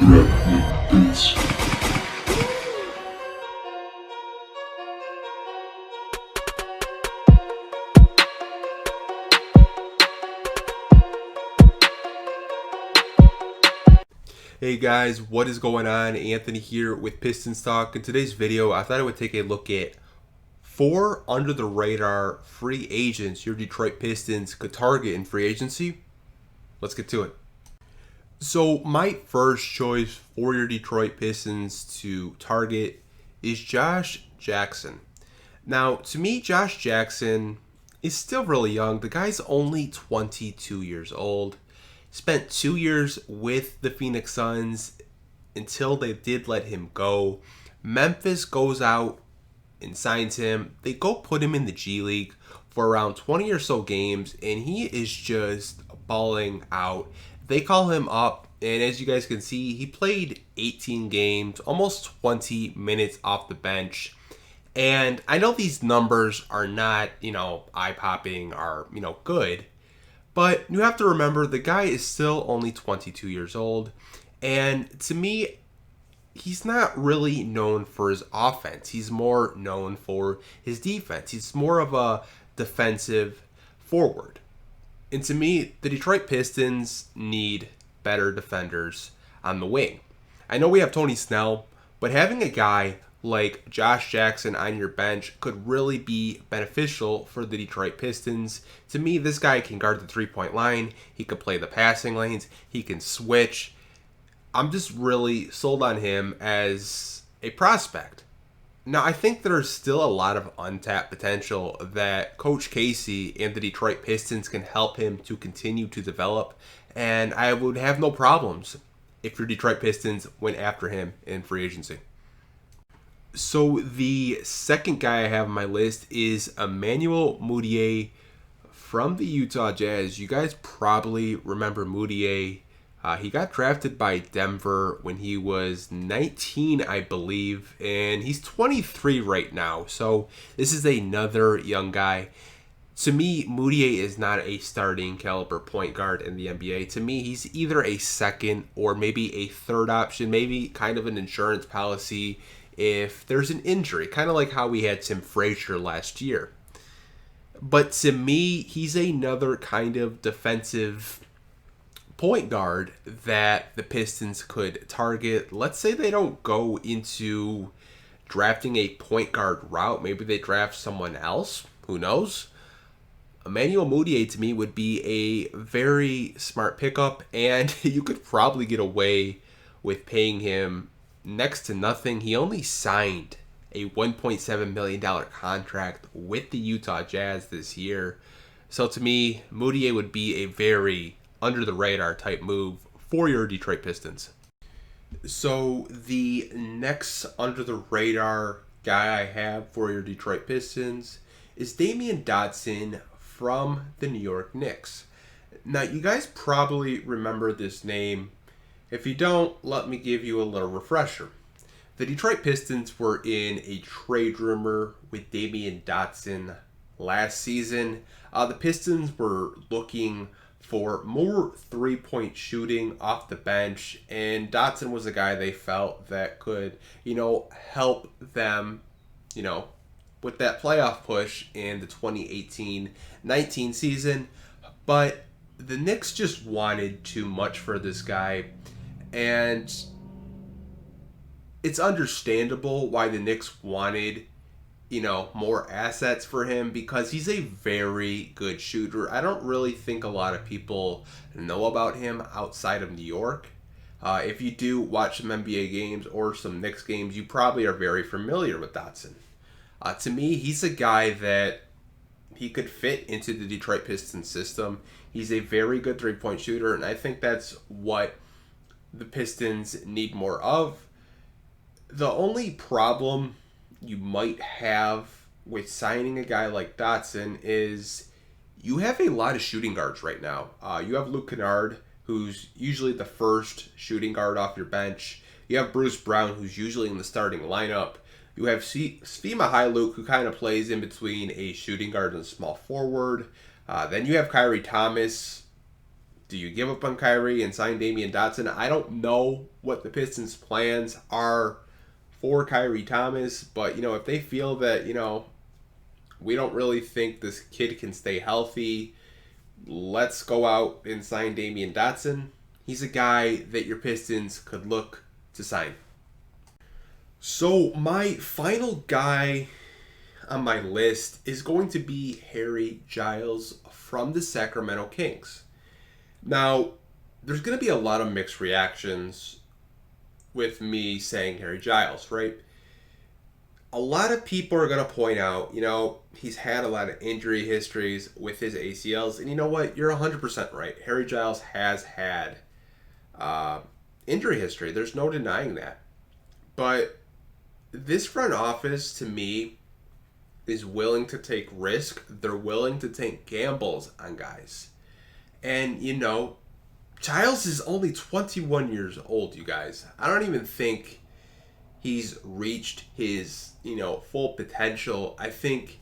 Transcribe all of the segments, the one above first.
Hey guys, what is going on? Anthony here with Pistons Talk. In today's video, I thought I would take a look at 4 under-the-radar free agents your Detroit Pistons could target in free agency. Let's get to it. So my first choice for your Detroit Pistons to target is Josh Jackson. Now, to me, Josh Jackson is still really young. The guy's only 22 years old. Spent 2 years with the Phoenix Suns until they did let him go. Memphis goes out and signs him. They go put him in the G League for around 20 or so games, and he is just balling out. They call him up, and as you guys can see, he played 18 games, almost 20 minutes off the bench. And I know these numbers are not, eye-popping or, good. But you have to remember, the guy is still only 22 years old. And to me, he's not really known for his offense. He's more known for his defense. He's more of a defensive forward. And to me, the Detroit Pistons need better defenders on the wing. I know we have Tony Snell, but having a guy like Josh Jackson on your bench could really be beneficial for the Detroit Pistons. To me, this guy can guard the three-point line. He can play the passing lanes. He can switch. I'm just really sold on him as a prospect. Now, I think there's still a lot of untapped potential that Coach Casey and the Detroit Pistons can help him to continue to develop, and I would have no problems if your Detroit Pistons went after him in free agency. So the second guy I have on my list is EMMANUEL MUDIAY from the Utah Jazz. You guys probably remember MUDIAY. He got drafted by Denver when he was 19, I believe, and he's 23 right now. So this is another young guy. To me, MUDIAY is not a starting caliber point guard in the NBA. To me, he's either a second or maybe a third option, maybe kind of an insurance policy if there's an injury, kind of like how we had Tim Frazier last year. But to me, he's another kind of defensive point guard that the Pistons could target. Let's say they don't go into drafting a point guard route. Maybe they draft someone else. Who knows? EMMANUEL MUDIAY to me would be a very smart pickup, and you could probably get away with paying him next to nothing. He only signed a $1.7 million contract with the Utah Jazz this year. So to me, MUDIAY would be a very under-the-radar type move for your Detroit Pistons. So the next under-the-radar guy I have for your Detroit Pistons is DOTSON from the New York Knicks. Now, you guys probably remember this name. If you don't, let me give you a little refresher. The Detroit Pistons were in a trade rumor with DOTSON last season. The Pistons were looking for more three-point shooting off the bench, and Dotson was a guy they felt that could, help them, with that playoff push in the 2018-19 season. But the Knicks just wanted too much for this guy. And it's understandable why the Knicks wanted, more assets for him, because he's a very good shooter. I don't really think a lot of people know about him outside of New York. If you do watch some NBA games or some Knicks games, you probably are very familiar with Dotson. To me, he's a guy that he could fit into the Detroit Pistons system. He's a very good three-point shooter, and I think that's what the Pistons need more of. The only problem you might have with signing a guy like Dotson is you have a lot of shooting guards right now. You have Luke Kennard, who's usually the first shooting guard off your bench. You have Bruce Brown, who's usually in the starting lineup. You have Svi Mykhailiuk, who kind of plays in between a shooting guard and a small forward. Then you have Kyrie Thomas, Do you give up on Kyrie and sign Damian Dotson? I don't know what the Pistons' plans are for Kyrie Thomas, but, if they feel that, we don't really think this kid can stay healthy, let's go out and sign Damian Dotson. He's a guy that your Pistons could look to sign. So my final guy on my list is going to be Harry Giles from the Sacramento Kings. Now, there's going to be a lot of mixed reactions with me saying Harry Giles, right? A lot of people are going to point out, he's had a lot of injury histories with his ACLs. And you know what? You're 100% right. Harry Giles has had injury history. There's no denying that. But this front office, to me, is willing to take risk. They're willing to take gambles on guys. And, Giles is only 21 years old, you guys. I don't even think he's reached his, full potential. I think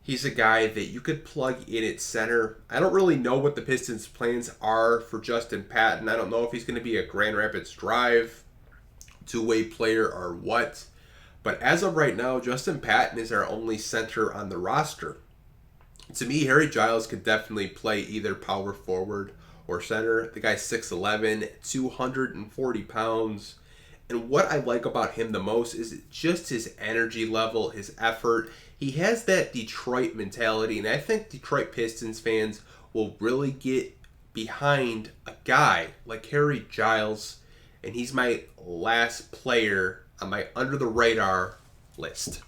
he's a guy that you could plug in at center. I don't really know what the Pistons' plans are for Justin Patton. I don't know if he's going to be a Grand Rapids Drive two-way player or what. But as of right now, Justin Patton is our only center on the roster. To me, Harry Giles could definitely play either power forward or center. The guy's 6'11", 240 pounds. And what I like about him the most is just his energy level, his effort. He has that Detroit mentality, and I think Detroit Pistons fans will really get behind a guy like Harry Giles, and he's my last player on my under the radar list.